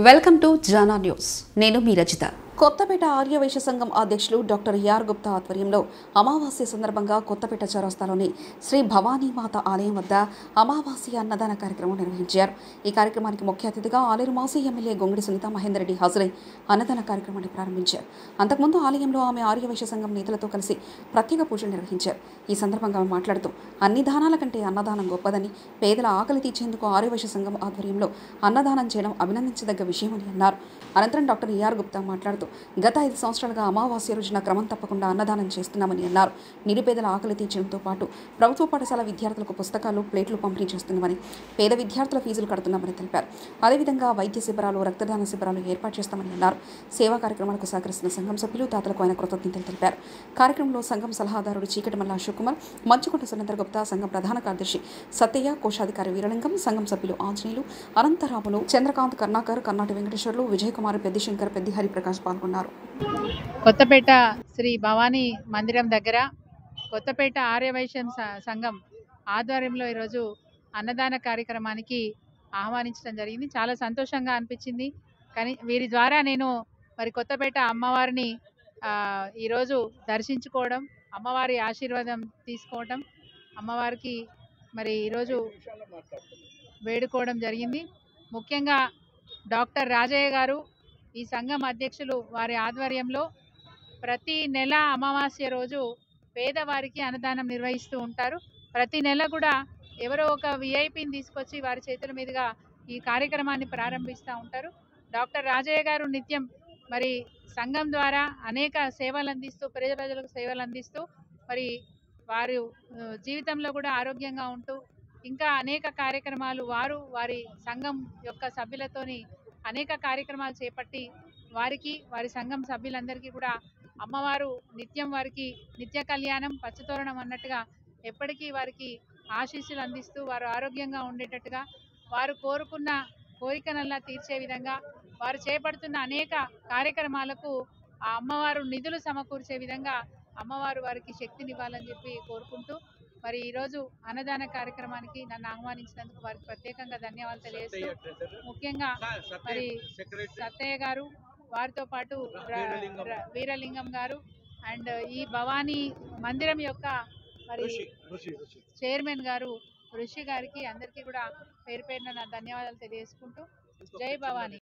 Welcome to Jana news. నేను మీ రజిత. కొత్తపేట ఆర్యవైశ్య సంఘం అధ్యక్షులు డాక్టర్ ఆర్ గుప్తా ఆధ్వర్యంలో అమావాస్య సందర్భంగా కొత్తపేట చౌరస్తాలోని శ్రీ భవానీమాత ఆలయం వద్ద అమావాస్య అన్నదాన కార్యక్రమం నిర్వహించారు. ఈ కార్యక్రమానికి ముఖ్య అతిథిగా ఆలేరు మాజీ ఎమ్మెల్యే గొంగిడి సునీత మహేందర్ రెడ్డి హాజరై అన్నదాన కార్యక్రమాన్ని ప్రారంభించారు. అంతకుముందు ఆలయంలో ఆమె ఆర్యవైశ్య సంఘం నేతలతో కలిసి ప్రత్యేక పూజలు నిర్వహించారు. ఈ సందర్భంగా ఆమె మాట్లాడుతూ అన్ని దానాల కంటే అన్నదానం గొప్పదని, పేదల ఆకలి తీర్చేందుకు ఆర్యవైశ్య సంఘం ఆధ్వర్యంలో అన్నదానం చేయడం అభినందించదగ్గ విషయమని అన్నారు. అనంతరం డాక్టర్ ఆర్ గుప్తా మాట్లాడుతూ గత 5 సంవత్సరాలుగా అమావాస్య రోజున క్రమం తప్పకుండా అన్నదానం చేస్తున్నామని అన్నారు. నిరుపేదల ఆకలి తీర్చడంతో పాటు ప్రభుత్వ పాఠశాల విద్యార్థులకు పుస్తకాలు, ప్లేట్లు పంపిణీ చేస్తున్నామని, పేద విద్యార్థుల ఫీజులు కడుతున్నామని తెలిపారు. అదేవిధంగా వైద్య శిబిరాలు, రక్తదాన శిబిరాలు ఏర్పాటు చేస్తామని అన్నారు. సేవా కార్యక్రమాలకు సహకరిస్తున్న సంఘం సభ్యులు, దాతలకు ఆయన కృతజ్ఞతలు తెలిపారు. కార్యక్రమంలో సంఘం సలహాదారుడు చీకటిమల్ల అశోక్ కుమార్, మంచుకొండ సురేంద్ర గుప్తా, సంఘం ప్రధాన కార్యదర్శి సత్తయ్య, కోశాధికారి వీరలింగం, సంఘం సభ్యులు ఆంజనేయులు, అనంతరాములు, చంద్రకాంత్, కర్ణాకర్, కర్ణాటి వెంకటేశ్వర్లు, విజయకుమార్, పెద్దిశంకర్, పెద్ది హరిప్రకాష్ పాల్గొన్నారు. కొత్తపేట శ్రీ భవానీ మందిరం దగ్గర కొత్తపేట ఆర్యవైశ్యం సంఘం ఆధ్వర్యంలో ఈరోజు అన్నదాన కార్యక్రమానికి ఆహ్వానించడం జరిగింది. చాలా సంతోషంగా అనిపించింది. కానీ వీరి ద్వారా నేను మరి కొత్తపేట అమ్మవారిని ఈరోజు దర్శించుకోవడం, అమ్మవారి ఆశీర్వాదం తీసుకోవడం, అమ్మవారికి మరి ఈరోజు వేడుకోవడం జరిగింది. ముఖ్యంగా డాక్టర్ రాజయ్య గారు, ఈ సంఘం అధ్యక్షులు వారి ఆధ్వర్యంలో ప్రతి నెల అమావాస్య రోజు పేదవారికి అన్నదానం నిర్వహిస్తూ ఉంటారు. ప్రతి నెల కూడా ఎవరో ఒక విఐపిని తీసుకొచ్చి వారి చేతుల మీదుగా ఈ కార్యక్రమాన్ని ప్రారంభిస్తూ ఉంటారు. డాక్టర్ రాజయ్య గారు నిత్యం మరి సంఘం ద్వారా అనేక సేవలు అందిస్తూ, ప్రజలకు సేవలు అందిస్తూ మరి వారు జీవితంలో కూడా ఆరోగ్యంగా ఉంటూ ఇంకా అనేక కార్యక్రమాలు వారి సంఘం యొక్క సభ్యులతోని అనేక కార్యక్రమాలు చేపట్టి వారికి, వారి సంఘం సభ్యులందరికీ కూడా అమ్మవారు నిత్యం వారికి నిత్య కళ్యాణం, పచ్చతోరణం అన్నట్టుగా ఎప్పటికీ వారికి ఆశీస్సులు అందిస్తూ వారు ఆరోగ్యంగా ఉండేటట్టుగా, వారు కోరుకున్న కోరికనల్లా తీర్చే విధంగా వారు చేపడుతున్న అనేక కార్యక్రమాలకు ఆ అమ్మవారు నిధులు సమకూర్చే విధంగా అమ్మవారు వారికి శక్తినివ్వాలని చెప్పి కోరుకుంటూ మరి ఈరోజు అన్నదాన కార్యక్రమానికి నన్ను ఆహ్వానించినందుకు వారికి ప్రత్యేకంగా ధన్యవాదాలు తెలియజేస్తూ, ముఖ్యంగా మరి సత్తయ్య గారు, వారితో పాటు వీరలింగం గారు అండ్ ఈ భవానీ మందిరం యొక్క మరి చైర్మన్ గారు ఋషి గారికి అందరికీ కూడా పేరు పేరున నా ధన్యవాదాలు తెలియజేసుకుంటూ జై భవానీ.